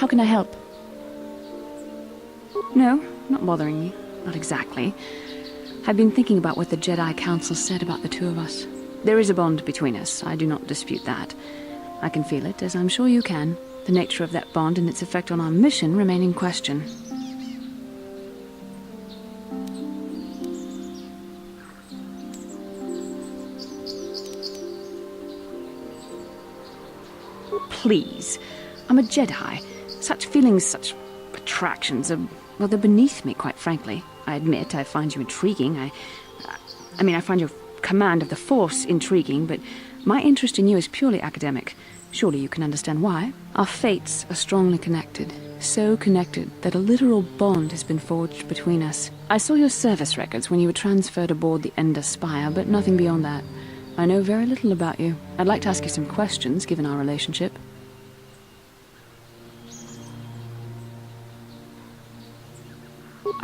How can I help? No, not bothering me. Not exactly. I've been thinking about what the Jedi Council said about the two of us. There is a bond between us, I do not dispute that. I can feel it, as I'm sure you can. The nature of that bond and its effect on our mission remain in question. Please. I'm a Jedi. Such feelings, such attractions are, well, they're beneath me, quite frankly. I admit I find you intriguing. I find your command of the Force intriguing, but my interest in you is purely academic. Surely you can understand why. Our fates are strongly connected. So connected that a literal bond has been forged between us. I saw your service records when you were transferred aboard the Ender Spire, but nothing beyond that. I know very little about you. I'd like to ask you some questions, given our relationship.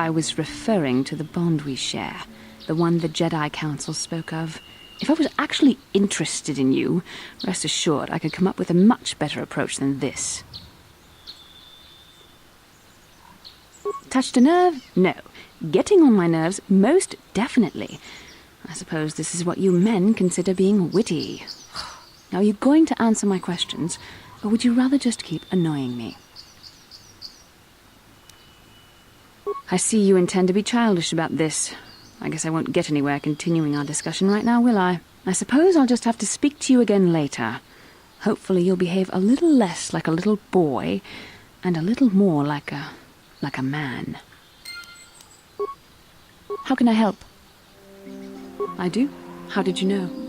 I was referring to the bond we share, the one the Jedi Council spoke of. If I was actually interested in you, rest assured I could come up with a much better approach than this. Touched a nerve? No. Getting on my nerves? Most definitely. I suppose this is what you men consider being witty. Now, are you going to answer my questions, or would you rather just keep annoying me? I see you intend to be childish about this. I guess I won't get anywhere continuing our discussion right now, will I? I suppose I'll just have to speak to you again later. Hopefully you'll behave a little less like a little boy, and a little more like a man. How can I help? I do? How did you know?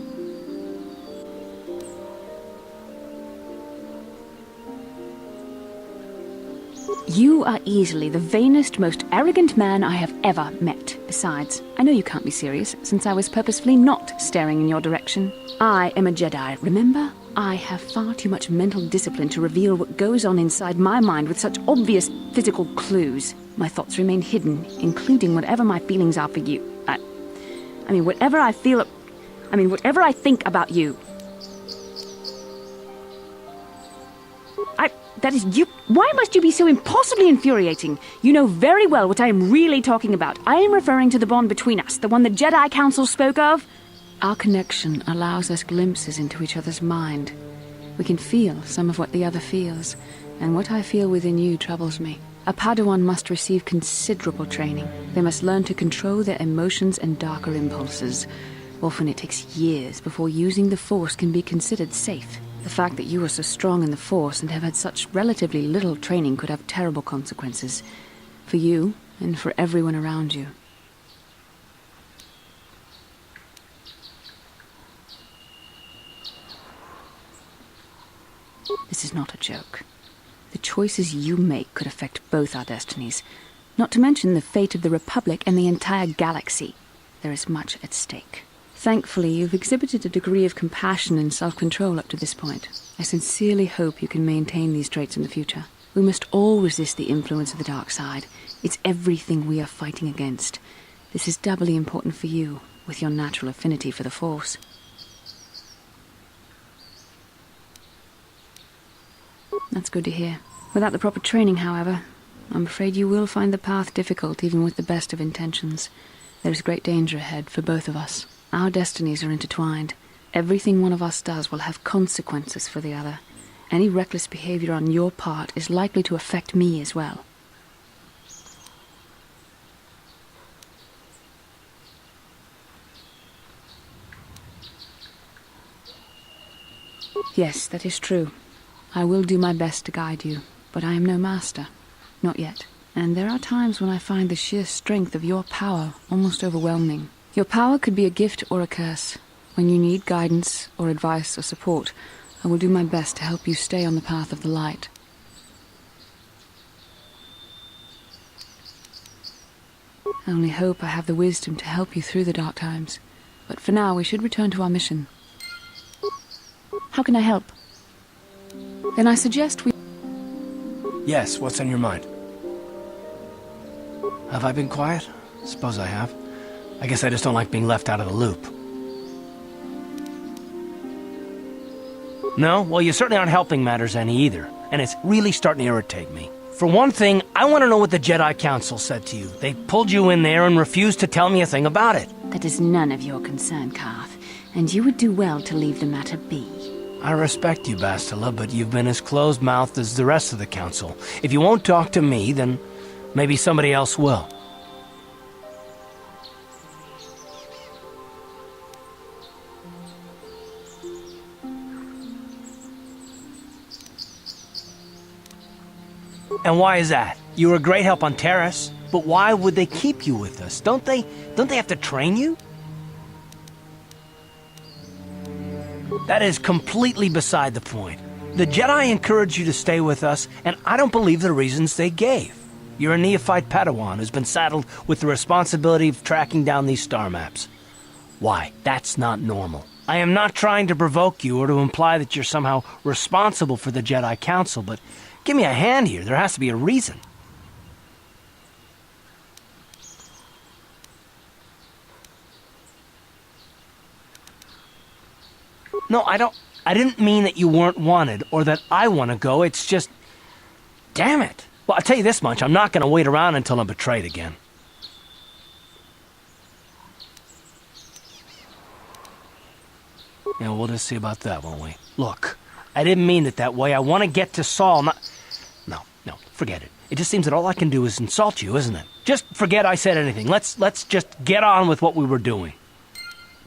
You are easily the vainest, most arrogant man I have ever met. Besides, I know you can't be serious, since I was purposefully not staring in your direction. I am a Jedi, remember? I have far too much mental discipline to reveal what goes on inside my mind with such obvious physical clues. My thoughts remain hidden, including whatever my feelings are for you. Whatever I feel... whatever I think about you. That is you. Why must you be so impossibly infuriating? You know very well what I am really talking about. I am referring to the bond between us, the one the Jedi Council spoke of. Our connection allows us glimpses into each other's mind. We can feel some of what the other feels, and what I feel within you troubles me. A Padawan must receive considerable training. They must learn to control their emotions and darker impulses. Often it takes years before using the Force can be considered safe. The fact that you are so strong in the Force and have had such relatively little training could have terrible consequences. For you, and for everyone around you. This is not a joke. The choices you make could affect both our destinies. Not to mention the fate of the Republic and the entire galaxy. There is much at stake. Thankfully, you've exhibited a degree of compassion and self-control up to this point. I sincerely hope you can maintain these traits in the future. We must all resist the influence of the dark side. It's everything we are fighting against. This is doubly important for you, with your natural affinity for the Force. That's good to hear. Without the proper training, however, I'm afraid you will find the path difficult even with the best of intentions. There is great danger ahead for both of us. Our destinies are intertwined. Everything one of us does will have consequences for the other. Any reckless behavior on your part is likely to affect me as well. Yes, that is true. I will do my best to guide you, but I am no master. Not yet. And there are times when I find the sheer strength of your power almost overwhelming. Your power could be a gift or a curse. When you need guidance or advice or support, I will do my best to help you stay on the path of the light. I only hope I have the wisdom to help you through the dark times. But for now, we should return to our mission. How can I help? Then I suggest we... Yes, what's on your mind? Have I been quiet? Suppose I have. I guess I just don't like being left out of the loop. No? Well, you certainly aren't helping matters any either. and it's really starting to irritate me. For one thing, I want to know what the Jedi Council said to you. They pulled you in there and refused to tell me a thing about it. That is none of your concern, Carth, and you would do well to leave the matter be. I respect you, Bastila, but you've been as closed-mouthed as the rest of the Council. If you won't talk to me, then maybe somebody else will. And why is that? You were a great help on Terrace, but why would they keep you with us? Don't they have to train you? That is completely beside the point. The Jedi encouraged you to stay with us, and I don't believe the reasons they gave. You're a neophyte Padawan who's been saddled with the responsibility of tracking down these star maps. Why? That's not normal. I am not trying to provoke you or to imply that you're somehow responsible for the Jedi Council, but give me a hand here. There has to be a reason. No, I didn't mean that you weren't wanted or that I want to go. It's just... Damn it. Well, I'll tell you this much. I'm not going to wait around until I'm betrayed again. Yeah, we'll just see about that, won't we? Look, I didn't mean it that way. I want to get to Saul, not... No, forget it. It just seems that all I can do is insult you, isn't it? Just forget I said anything. Let's just get on with what we were doing.